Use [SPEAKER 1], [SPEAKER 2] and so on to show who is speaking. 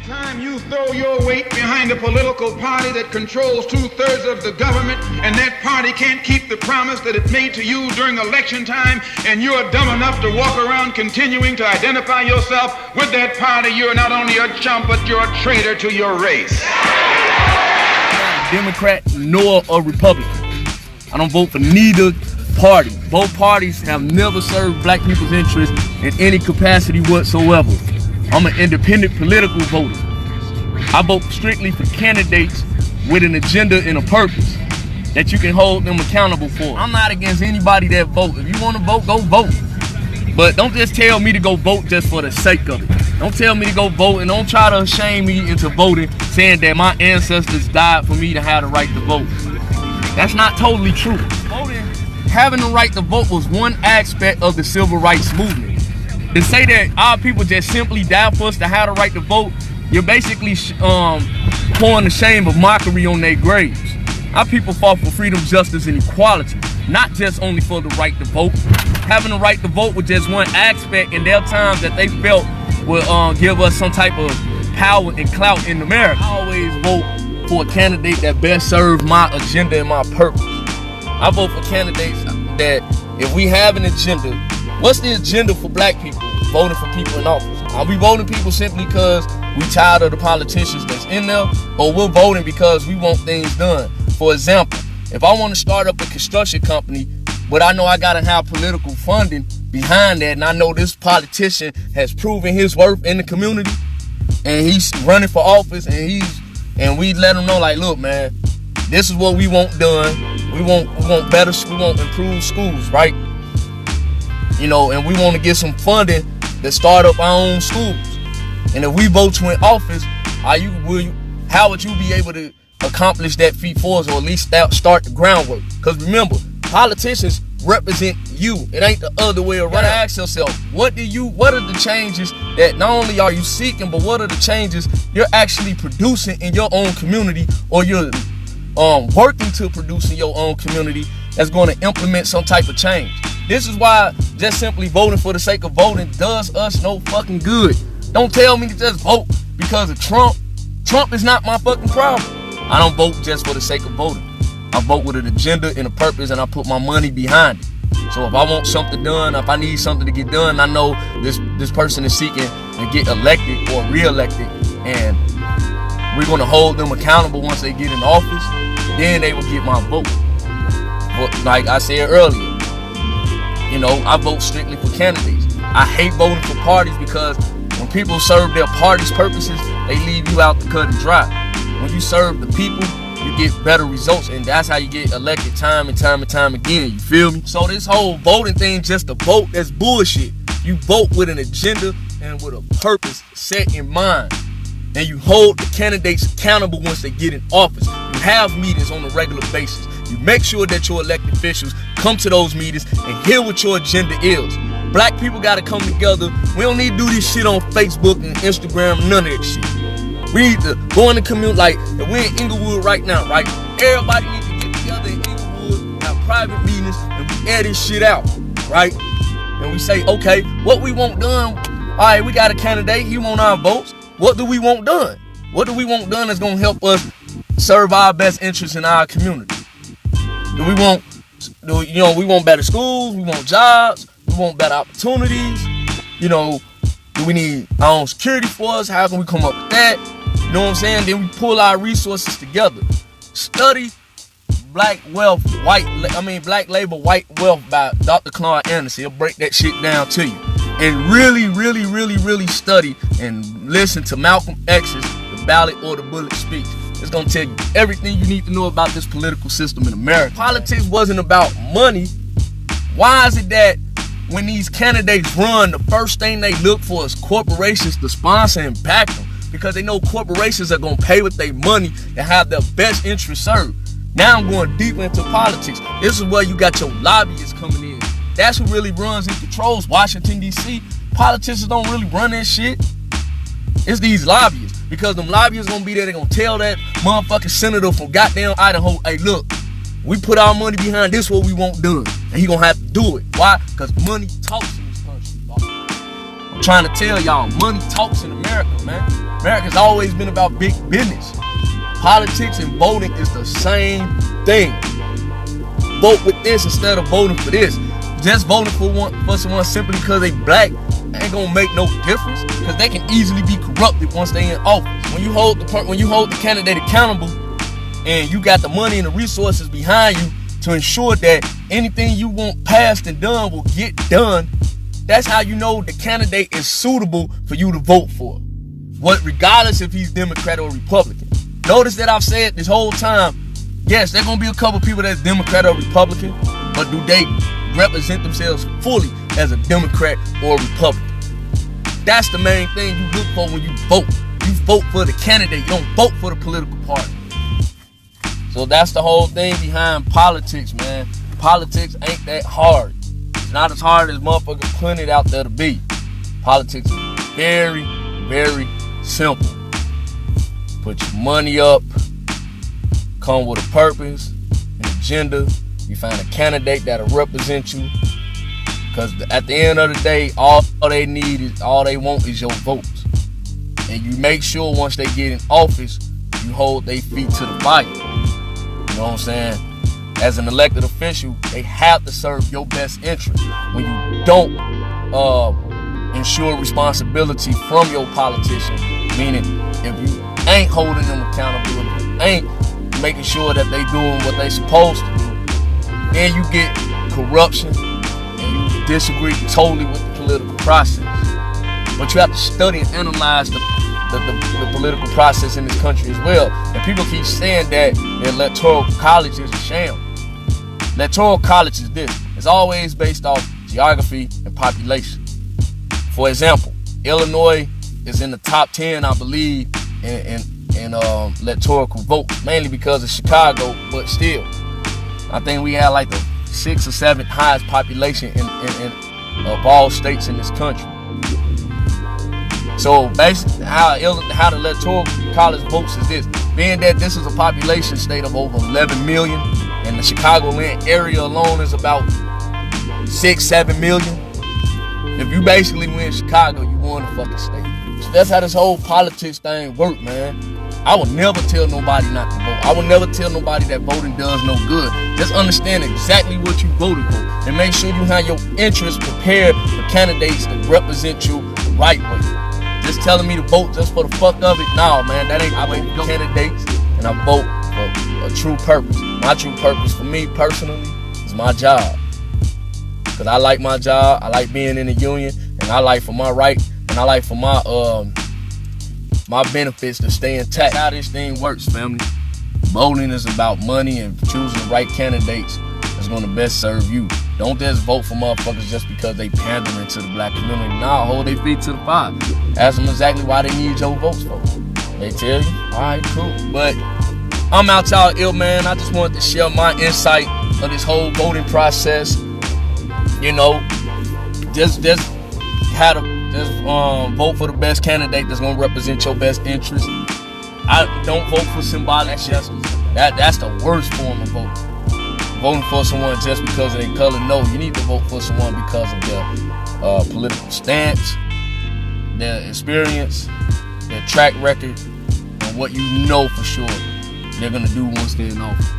[SPEAKER 1] Anytime you throw your weight behind a political party that controls 2/3 of the government, and that party can't keep the promise that it made to you during election time, and you're dumb enough to walk around continuing to identify yourself with that party, you're not only a chump, but you're a traitor to your race.
[SPEAKER 2] Democrat nor a Republican. I don't vote for neither party. Both parties have never served black people's interests in any capacity whatsoever. I'm an independent political voter. I vote strictly for candidates with an agenda and a purpose that you can hold them accountable for. I'm not against anybody that votes. If you want to vote, go vote. But don't just tell me to go vote just for the sake of it. Don't tell me to go vote, and don't try to shame me into voting, saying that my ancestors died for me to have the right to vote. That's not totally true. Voting, having the right to vote was one aspect of the civil rights movement. To say that our people just simply died for us to have the right to vote, you're basically pouring the shame of mockery on their graves. Our people fought for freedom, justice, and equality, not just only for the right to vote. Having the right to vote was just one aspect in their time that they felt would give us some type of power and clout in America. I always vote for a candidate that best serves my agenda and my purpose. I vote for candidates that, if we have an agenda, what's the agenda for black people voting for people in office? Are we voting people simply because we tired of the politicians that's in there, or we're voting because we want things done? For example, if I want to start up a construction company, but I know I gotta have political funding behind that, and I know this politician has proven his worth in the community, and he's running for office, and we let him know, like, look, man, this is what we want done. We want improved schools, right? You know, and we want to get some funding to start up our own schools. And if we vote you in office, how would you be able to accomplish that feat for us, or at least start the groundwork? Because remember, politicians represent you. It ain't the other way around. You gotta ask yourself, what are the changes that not only are you seeking, but what are the changes you're actually producing in your own community, or you're working to produce in your own community that's going to implement some type of change? This is why just simply voting for the sake of voting does us no fucking good. Don't tell me to just vote because of Trump. Trump is not my fucking problem. I don't vote just for the sake of voting. I vote with an agenda and a purpose, and I put my money behind it. So if I want something done, if I need something to get done, I know this person is seeking to get elected or re-elected, and we're going to hold them accountable once they get in office. Then they will get my vote. But like I said earlier, you know, I vote strictly for candidates. I hate voting for parties because when people serve their party's purposes, they leave you out to cut and dry. When you serve the people, you get better results, and that's how you get elected time and time and time again. You feel me? So this whole voting thing, just to vote, that's bullshit. You vote with an agenda and with a purpose set in mind, and you hold the candidates accountable once they get in office. You have meetings on a regular basis. You make sure that your elected officials come to those meetings and hear what your agenda is. Black people gotta come together. We don't need to do this shit on Facebook and Instagram, none of that shit. We need to go in the community, like if we're in Inglewood right now, right? Everybody needs to get together in Inglewood, have private meetings, and we air this shit out, right? And we say, okay, what we want done, all right, we got a candidate, he want our votes. What do we want done? What do we want done that's gonna help us serve our best interests in our community? We want better schools, we want jobs, we want better opportunities, you know, do we need our own security force? How can we come up with that? You know what I'm saying? Then we pull our resources together. Study Black Labor White Wealth by Dr. Claude Anderson. He'll break that shit down to you. And really study and listen to Malcolm X's The Ballot or the Bullet speech. It's gonna tell you everything you need to know about this political system in America. Politics wasn't about money. Why is it that when these candidates run, the first thing they look for is corporations to sponsor and back them? Because they know corporations are gonna pay with their money and have their best interest served. Now I'm going deeper into politics. This is where you got your lobbyists coming in. That's who really runs and controls Washington, D.C. Politicians don't really run that shit. It's these lobbyists. Because them lobbyists gonna be there, they gonna tell that motherfucking senator from goddamn Idaho, hey look, we put our money behind this, what we want done. And he gonna have to do it. Why? Because money talks in this country. I'm trying to tell y'all, money talks in America, man. America's always been about big business. Politics and voting is the same thing. Vote with this instead of voting for this. Just voting for someone simply because they black ain't gonna make no difference, because they can easily be corrupted once they in office. When you hold the candidate accountable and you got the money and the resources behind you to ensure that anything you want passed and done will get done, that's how you know the candidate is suitable for you to vote for. Regardless if he's Democrat or Republican. Notice that I've said this whole time, yes, there's gonna be a couple people that's Democrat or Republican, but do they represent themselves fully as a Democrat or Republican? That's the main thing you look for when you vote. You vote for the candidate, you don't vote for the political party. So that's the whole thing behind politics, man. Politics ain't that hard. It's not as hard as motherfuckers putting it out there to be. Politics is very, very simple. Put your money up, come with a purpose, an agenda. You find a candidate that'll represent you. Because at the end of the day, all they want is your votes. And you make sure once they get in office, you hold their feet to the fire. You know what I'm saying? As an elected official, they have to serve your best interest. When you don't ensure responsibility from your politician, meaning if you ain't holding them accountable, if you ain't making sure that they doing what they supposed to do, then you get corruption and you disagree totally with the political process. But you have to study and analyze the political process in this country as well. And people keep saying that the electoral college is a sham. Electoral college is this. It's always based off geography and population. For example, Illinois is in the top 10, I believe, in electoral votes, mainly because of Chicago, but still, I think we have like the 6th or 7th highest population of all states in this country. So basically, how the electoral college votes is this: being that this is a population state of over 11 million, and the Chicagoland area alone is about 6-7 million. If you basically win Chicago, you won the fucking state. So that's how this whole politics thing work, man. I will never tell nobody not to vote. I will never tell nobody that voting does no good. Just understand exactly what you voted for, and make sure you have your interests prepared for candidates that represent you the right way. Just telling me to vote just for the fuck of it, nah, man, that ain't. I vote for candidates, and I vote for a true purpose. My true purpose for me personally is my job. Cause I like my job, I like being in the union, and I like for my right, and I like for my my benefits to stay intact. How this thing works, family. Voting is about money and choosing the right candidates that's gonna best serve you. Don't just vote for motherfuckers just because they pandering to the black community. Nah, hold their feet to the fire. Ask them exactly why they need your votes for. They tell you, alright, cool. But I'm out, y'all ill, man. I just wanted to share my insight of this whole voting process. You know, just vote for the best candidate that's gonna represent your best interest. I don't vote for symbolic justice. That's the worst form of voting. Voting for someone just because of their color. No, you need to vote for someone because of their political stance, their experience, their track record, and what you know for sure they're gonna do once they're in office.